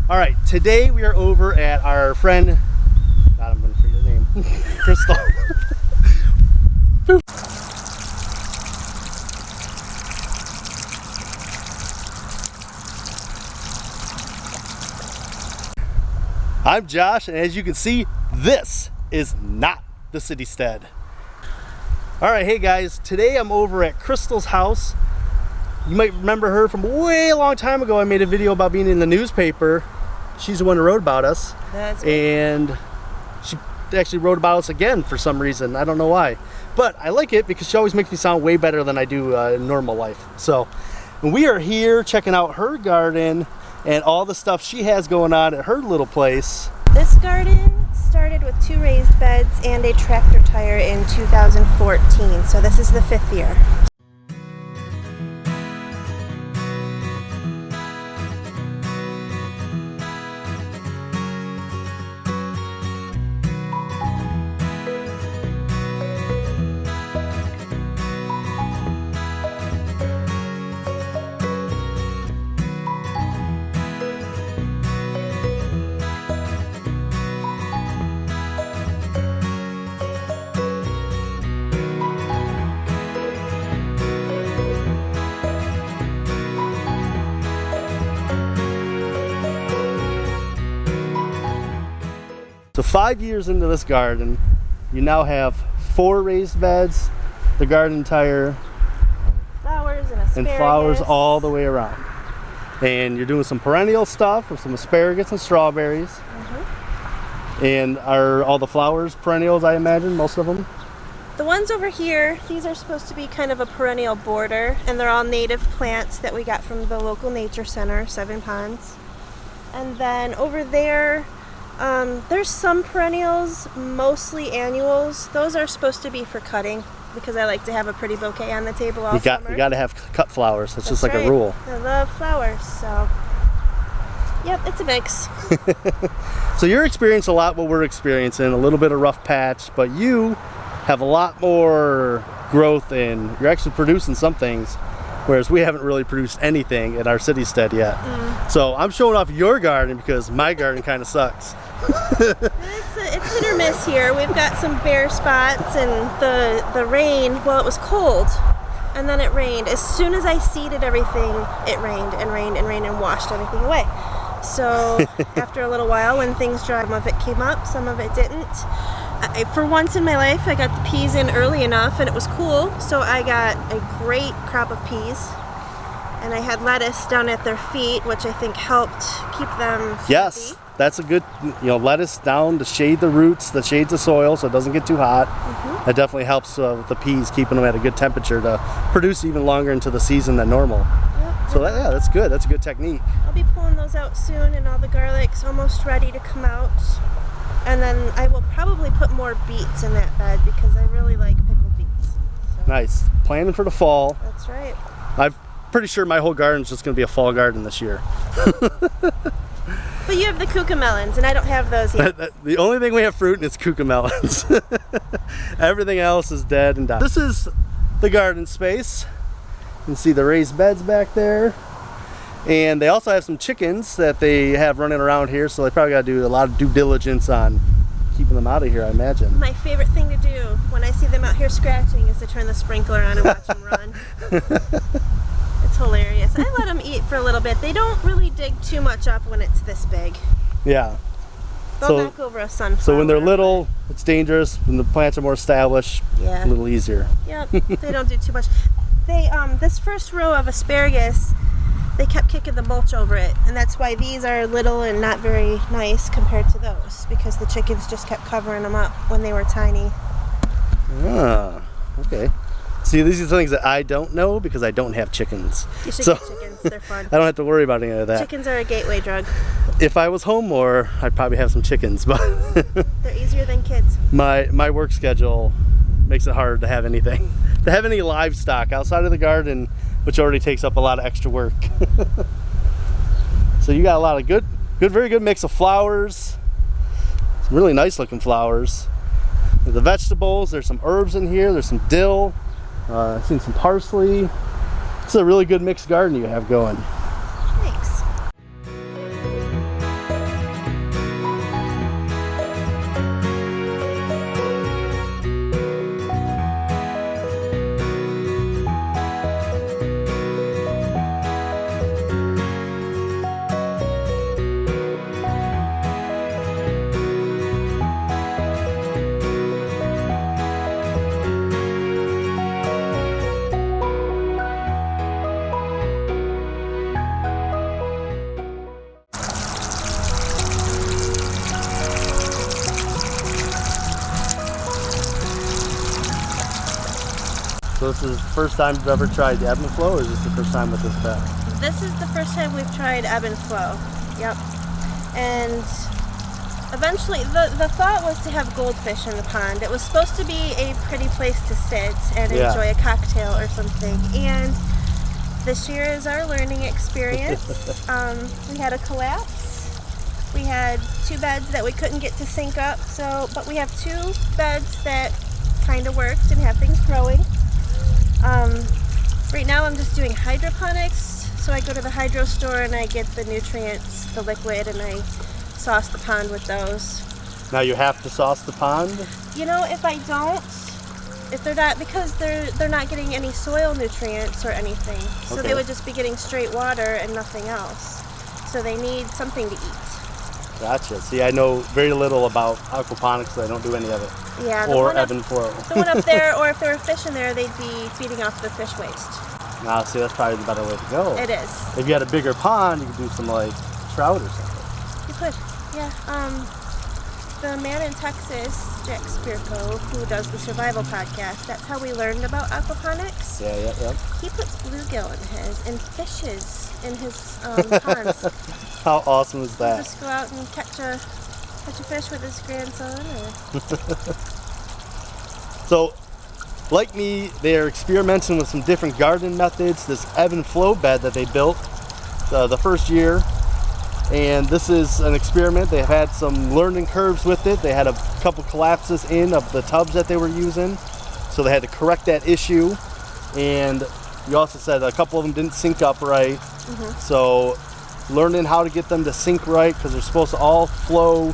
All right, today we are over at our friend, God, I'm gonna forget your name, Crystal. I'm Josh, and as you can see, this is not the Citystead. All right, hey guys, today I'm over at Crystal's house. You might remember her from way a long time ago. I made a video about being in the newspaper. She's the one who wrote about us. That's right. And she actually wrote about us again for some reason. I don't know why. But I like it because she always makes me sound way better than I do in normal life. So we are here checking out her garden and all the stuff she has going on at her little place. This garden started with 2 raised beds and a tractor tire in 2014. So this is the 5th year. So 5 years into this garden, you now have 4 raised beds, the garden tire, Flowers and asparagus. and flowers all the way around. And you're doing some perennial stuff with some asparagus and strawberries. Mm-hmm. And are all the flowers perennials, I imagine, most of them? The ones over here, these are supposed to be kind of a perennial border, and they're all native plants that we got from the local nature center, Seven Ponds. And then over there, there's some perennials, mostly annuals. Those are supposed to be for cutting because I like to have a pretty bouquet on the table all summer. You got to have cut flowers. That's just like right. a rule. I love flowers, so yep, it's a mix. So you're experiencing a lot what we're experiencing, a little bit of rough patch, but you have a lot more growth and you're actually producing some things, whereas we haven't really produced anything at our Citystead yet. So I'm showing off your garden because my garden kind of sucks. It's hit or miss here. We've got some bare spots, and the rain, well, it was cold and then it rained. As soon as I seeded everything, it rained and rained and rained and washed everything away. So after a little while, when things dried, some of it came up, some of it didn't. For once in my life, I got the peas in early enough and it was cool, so I got a great crop of peas. And I had lettuce down at their feet, which I think helped keep them healthy. Yes, that's a good, lettuce down to shade the roots, to shade the soil so it doesn't get too hot. Mm-hmm. That definitely helps with the peas, keeping them at a good temperature to produce even longer into the season than normal. Yep. So yeah, that's good. That's a good technique. I'll be pulling those out soon, and all the garlic's almost ready to come out. And then I will probably put more beets in that bed because I really like pickled beets. So. Nice. Planning for the fall. That's right. I'm pretty sure my whole garden's just going to be a fall garden this year. But you have the cucamelons, and I don't have those yet. The only thing we have fruit is cucamelons. Everything else is dead and died. This is the garden space. You can see the raised beds back there. And they also have some chickens that they have running around here, so they probably got to do a lot of due diligence on keeping them out of here, I imagine. My favorite thing to do when I see them out here scratching is to turn the sprinkler on and watch them run. It's hilarious. I let them eat for a little bit. They don't really dig too much up when it's this big. Yeah. They'll knock over a sunflower. So when they're little, it's dangerous. When the plants are more established, yeah, a little easier. Yep, they don't do too much. They this first row of asparagus, they kept kicking the mulch over it, and that's why these are little and not very nice compared to those, because the chickens just kept covering them up when they were tiny. Ah, okay. See, these are the things that I don't know because I don't have chickens. You should get chickens, they're fun. I don't have to worry about any of that. Chickens are a gateway drug. If I was home more, I'd probably have some chickens, but they're easier than kids. My work schedule makes it hard to have anything, to have any livestock outside of the garden, which already takes up a lot of extra work. So you got a lot of very good mix of flowers, some really nice looking flowers. The vegetables, there's some herbs in here, there's some dill, I've seen some parsley. It's a really good mixed garden you have going. Thanks. So this is the first time you've ever tried the ebb and flow, or is this the first time with this bed? This is the first time we've tried ebb and flow. Yep. And eventually, the thought was to have goldfish in the pond. It was supposed to be a pretty place to sit and enjoy a cocktail or something. And this year is our learning experience. We had a collapse. We had 2 beds that we couldn't get to sync up. But we have 2 beds that kind of worked and have things growing. Right now I'm just doing hydroponics. So I go to the hydro store and I get the nutrients, the liquid, and I sauce the pond with those. Now you have to sauce the pond? You know, if I don't, if they're not, because they're not getting any soil nutrients or anything. So Okay. they would just be getting straight water and nothing else. So they need something to eat. Gotcha. See, I know very little about aquaponics, so I don't do any of it. Yeah. Or ebb and flow. The one up there, or if there were fish in there, they'd be feeding off the fish waste. Now, see, that's probably the better way to go. It is. If you had a bigger pond, you could do some like trout or something. You could. Yeah. The man in Texas, Jack Spirko, who does the Survival Podcast, that's how we learned about aquaponics. Yeah. He puts bluegill in his and fishes in his ponds. How awesome is He'll that? just go out and catch a fish with his grandson. So, like me, they are experimenting with some different gardening methods. This ebb and flow bed that they built the first year. And this is an experiment. They've had some learning curves with it. They had a couple collapses of the tubs that they were using. So they had to correct that issue. And you also said a couple of them didn't sync up right. Mm-hmm. So learning how to get them to sync right, because they're supposed to all flow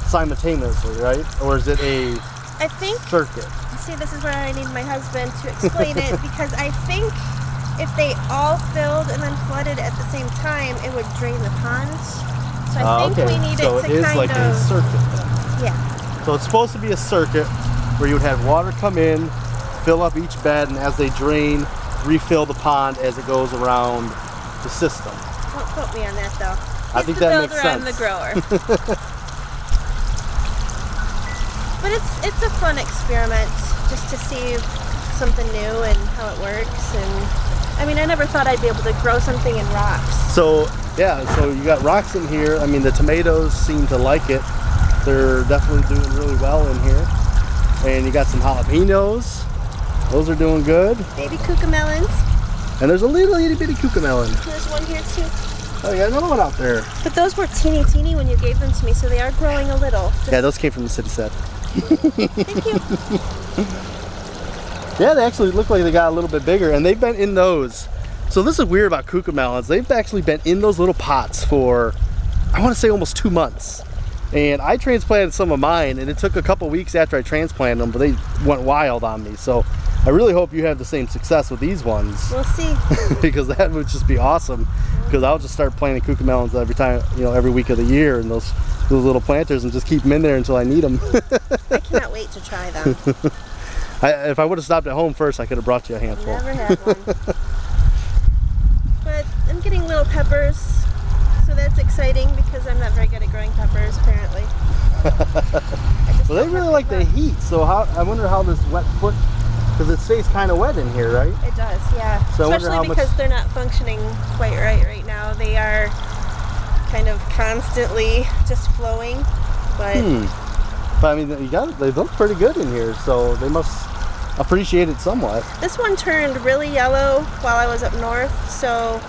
simultaneously, right? Or is it a I think, circuit? see, this is where I need my husband to explain it, because I think if they all filled and then flooded at the same time, it would drain the ponds. So I think we need so it to it is kind like a of, circuit then. yeah. So it's supposed to be a circuit where you would have water come in, fill up each bed, and as they drain, refill the pond as it goes around the system. Don't quote me on that though. I think that makes sense. I'm the grower. But it's a fun experiment just to see something new and how it works. And I mean, I never thought I'd be able to grow something in rocks. So yeah, so you got rocks in here. I mean, the tomatoes seem to like it. They're definitely doing really well in here. And you got some jalapenos. Those are doing good. Baby cucamelons. And there's a little itty bitty cucamelon. There's one here too. Oh, you got another one out there. But those were teeny when you gave them to me, so they are growing a little. Yeah, those came from the Citystead. Thank you. Yeah, they actually look like they got a little bit bigger, and they've been in those. So this is weird about cucamelons. They've actually been in those little pots for, I want to say, almost 2 months. And I transplanted some of mine, and it took a couple weeks after I transplanted them, but they went wild on me. So I really hope you have the same success with these ones. We'll see. Because that would just be awesome. Because I'll just start planting cucamelons every time, every week of the year, and those little planters, and just keep them in there until I need them. I cannot wait to try them. If I would have stopped at home first, I could have brought you a handful. Never had one. But I'm getting little peppers, so that's exciting because I'm not very good at growing peppers, apparently. Well, they really like the heat, so I wonder how this wet foot, because it stays kind of wet in here, right? It does, yeah. So especially because they're not functioning quite right now. They are kind of constantly just flowing, but But I mean, they look pretty good in here, so they must appreciate it somewhat. this one turned really yellow while I was up north, so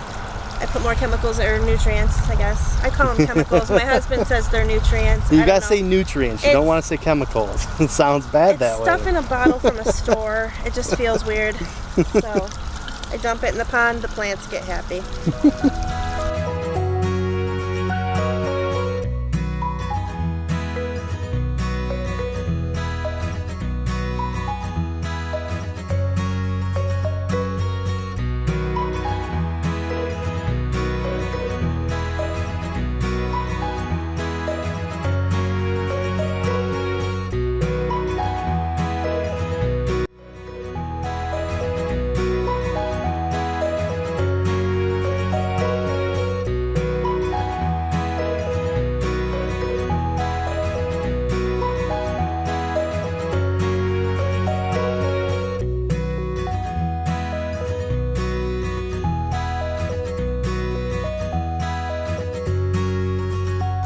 I put more chemicals or nutrients, I guess. I call them chemicals. My husband says they're nutrients. You gotta say nutrients. You don't want to say chemicals. It sounds bad that way. It's stuff in a bottle from a store. It just feels weird. So I dump it in the pond. The plants get happy.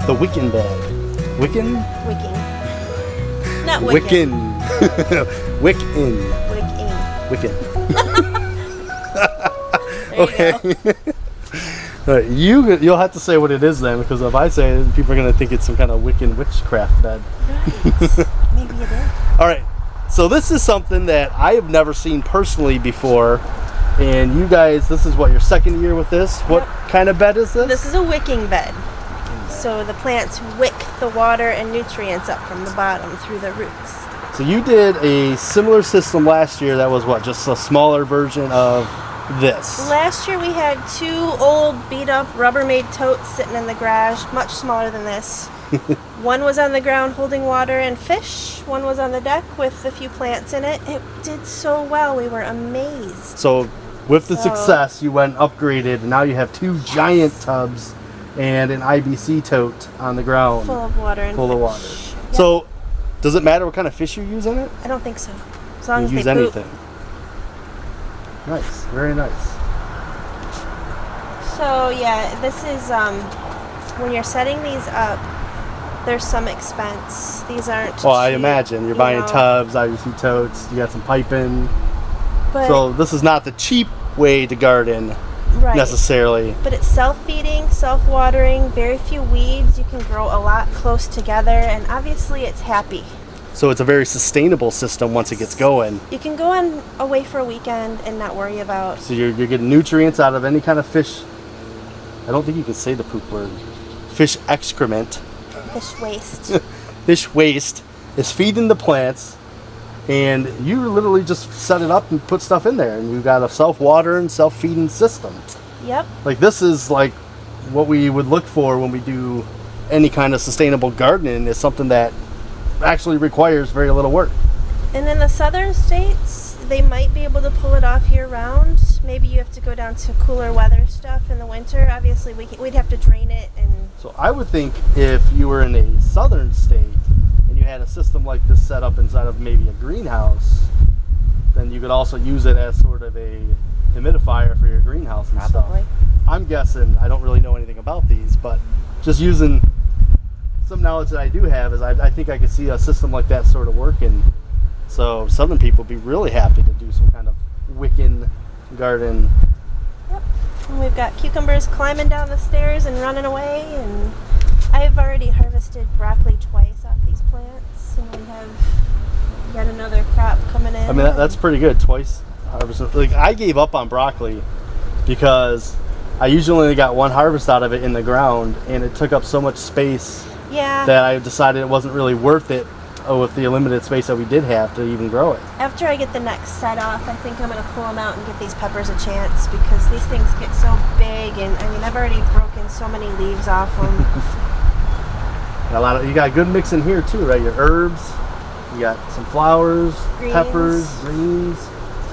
The Wicking bed. Wicking? Wicking. Not Wicking. Wicking. Wicking. Wicking. Okay. All right, you'll have to say what it is then, because if I say it, people are going to think it's some kind of Wiccan witchcraft bed. Right. Maybe it is. All right. So this is something that I have never seen personally before. And you guys, this is what, your second year with this? What kind of bed is this? This is a wicking bed. So the plants wick the water and nutrients up from the bottom through the roots. So you did a similar system last year that was what, just a smaller version of this? Last year we had 2 old beat up Rubbermaid totes sitting in the garage, much smaller than this. One was on the ground holding water and fish. One was on the deck with a few plants in it. It did so well. We were amazed. So with the success, you went upgraded, and now you have 2 giant tubs and an IBC tote on the ground. Full of water and full of water. Yep. So does it matter what kind of fish you use in it? I don't think so. As long You as use they poop. anything. Nice. Very nice. So yeah, this is when you're setting these up, there's some expense. These aren't Well, I cheap, imagine you're buying tubs, IBC totes, you got some piping. But, So this is not the cheap way to garden right. necessarily. But it's self-feeding, self-watering, very few weeds. You can grow a lot close together, and obviously it's happy. So it's a very sustainable system once it gets going. You can go on away for a weekend and not worry about. So you're getting nutrients out of any kind of fish. I don't think you can say the poop word. Fish excrement. Fish waste. Fish waste is feeding the plants, and you literally just set it up and put stuff in there, and you've got a self-watering, self-feeding system. Yep. Like this is like what we would look for when we do any kind of sustainable gardening, is something that actually requires very little work. And in the southern states, they might be able to pull it off year-round. Maybe you have to go down to cooler weather stuff in the winter. Obviously, we'd have to drain it. And So I would think if you were in a southern state and you had a system like this set up inside of maybe a greenhouse, then you could also use it as sort of a humidifier for your greenhouse and Probably. stuff. I'm guessing, I don't really know anything about these, but just using some knowledge that I do have is I think I could see a system like that sort of working. So southern people would be really happy to do some kind of Wiccan garden. Yep. And we've got cucumbers climbing down the stairs and running away, and I've already harvested broccoli twice off these plants, and we have yet another crop coming in. I mean, that's pretty good. Twice harvested. Like, I gave up on broccoli because I usually only got one harvest out of it in the ground, and it took up so much space that I decided it wasn't really worth it with the limited space that we did have to even grow it. After I get the next set off, I think I'm going to pull them out and give these peppers a chance, because these things get so big, and I mean, I've already broken so many leaves off them. You got a good mix in here too, right? Your herbs, you got some flowers, Greens. peppers, greens.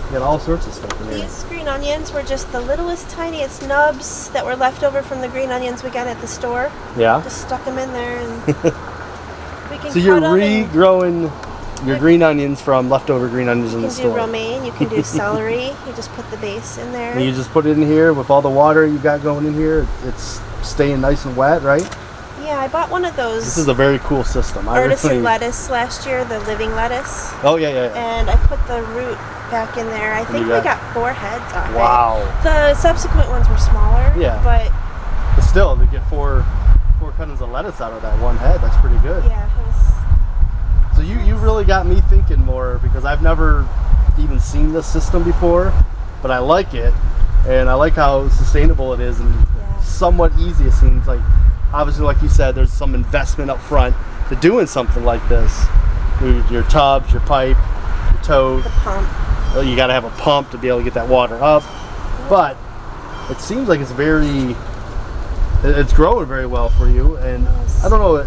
You got all sorts of stuff in there. These green onions were just the littlest, tiniest nubs that were left over from the green onions we got at the store. Yeah. Just stuck them in there, and we can So you're cut 'em regrowing your green onions from leftover green onions in the You can store. do romaine, you can do celery. You just put the base in there. And you just put it in here with all the water you got going in here. It's staying nice and wet, right? Yeah, I bought one of those. This is a very cool system. artisan lettuce last year, the living lettuce. Oh yeah. And I put the root back in there. I think we got 4 heads off Wow. it. The subsequent ones were smaller. Yeah. But still, to get four cuttings of lettuce out of that one head, that's pretty good. yeah, it was. So you really got me thinking more, because I've never even seen this system before, but I like it, and I like how sustainable it is, and somewhat easy it seems like. Obviously, like you said, there's some investment up front to doing something like this. Your tubs, your pipe, your tote. The pump. Well, you got to have a pump to be able to get that water up. But it seems like it's growing very well for you. And I don't know,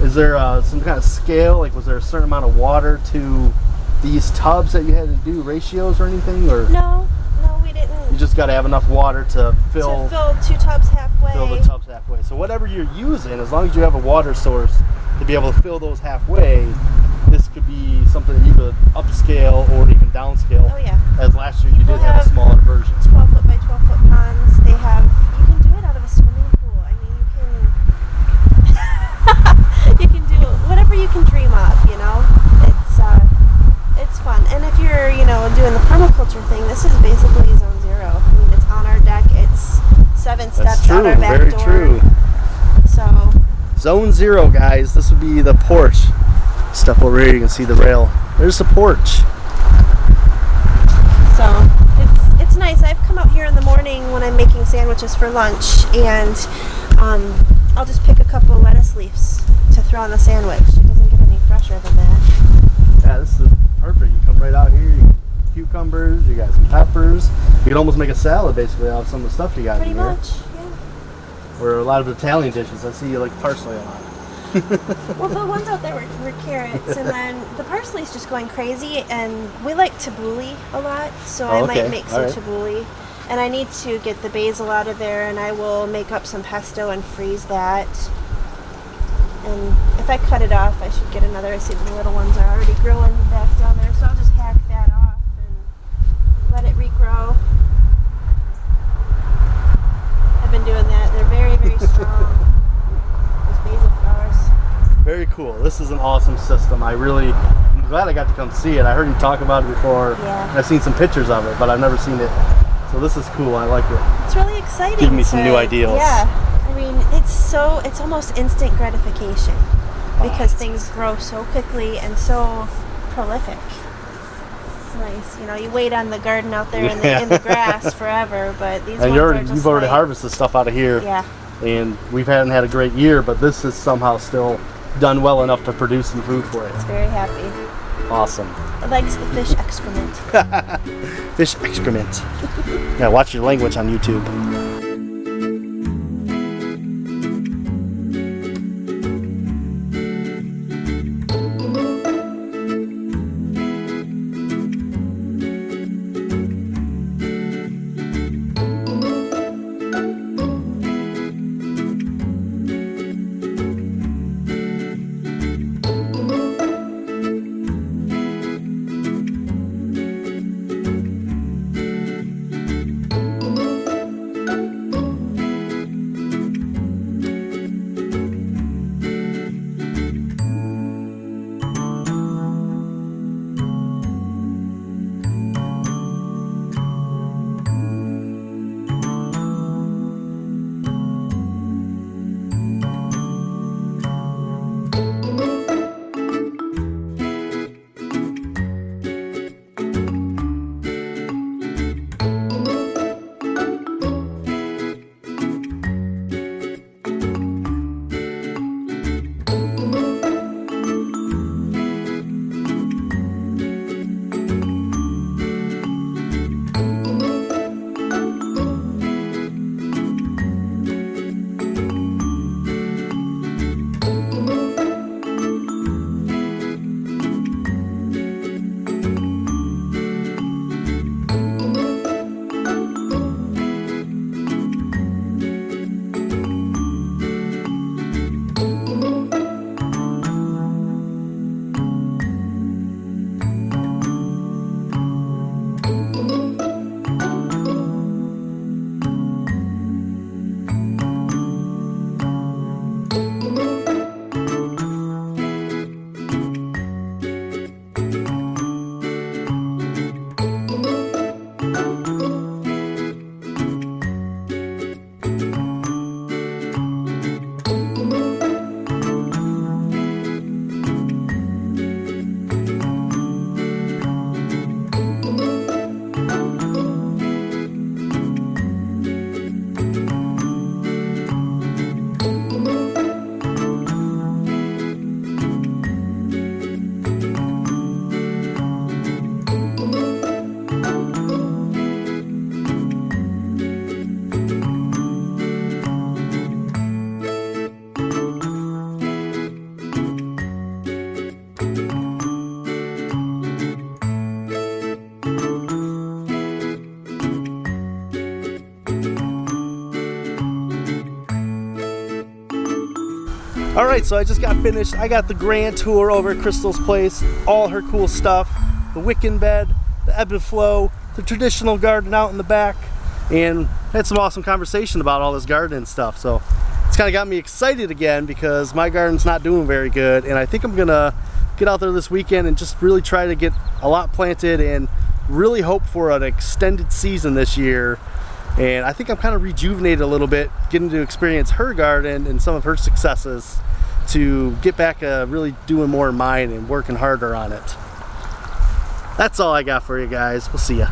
is there some kind of scale? Like, was there a certain amount of water to these tubs that you had to do ratios or anything? Or No, we didn't. you just got to have enough water to fill 2 tubs halfway. Fill the tubs halfway. So whatever you're using, as long as you have a water source to be able to fill those halfway, this could be something that you could upscale or even downscale. Oh yeah. As last year you People did have a smaller version. 12-foot by 12-foot ponds. You can do it out of a swimming pool. I mean, you can. doing the permaculture thing, this is basically zone 0. I mean, it's on our deck. It's 7 steps out our back door. Very true. So Zone 0, guys. This would be the porch. Step over here, you can see the rail. There's the porch. So it's nice. I've come out here in the morning when I'm making sandwiches for lunch, and I'll just pick a couple of lettuce leaves to throw on the sandwich. It doesn't get any fresher than that. Yeah, this is perfect. You come right out here, you got cucumbers, you got some peppers. You can almost make a salad basically out of some of the stuff you got Pretty in here. much, yeah. Or a lot of Italian dishes. I see you like parsley a lot. Well, the ones out there were carrots, and then the parsley's just going crazy, and we like tabbouleh a lot, so I might make some tabbouleh. And I need to get the basil out of there, and I will make up some pesto and freeze that. And if I cut it off, I should get another. I see the little ones are already growing back down there, so I'll just hack that off and let it regrow. I've been doing that. They're very, very strong. Those basil flowers. Very cool. This is an awesome system. I'm glad I got to come see it. I heard you talk about it before. Yeah. I've seen some pictures of it, but I've never seen it. So this is cool. I like it. It's really exciting. Giving me some new ideas. Yeah. I mean, it's almost instant gratification because things grow so quickly and so prolific. It's nice. You know, you wait on the garden out there in the grass forever, but these ones are just you've already harvested stuff out of here. Yeah. And we haven't had a great year, but this is somehow still done well enough to produce some food for it. It's very happy. Awesome. It likes the fish excrement. Fish excrement. Yeah, watch your language on YouTube. Alright, so I just got finished. I got the grand tour over at Crystal's place, all her cool stuff, the Wicking bed, the ebb and flow, the traditional garden out in the back, and had some awesome conversation about all this garden stuff. So it's kind of got me excited again because my garden's not doing very good, and I think I'm gonna get out there this weekend and just really try to get a lot planted and really hope for an extended season this year. And I think I'm kind of rejuvenated a little bit, getting to experience her garden and some of her successes, to get back really doing more of mine and working harder on it. That's all I got for you guys. We'll see ya.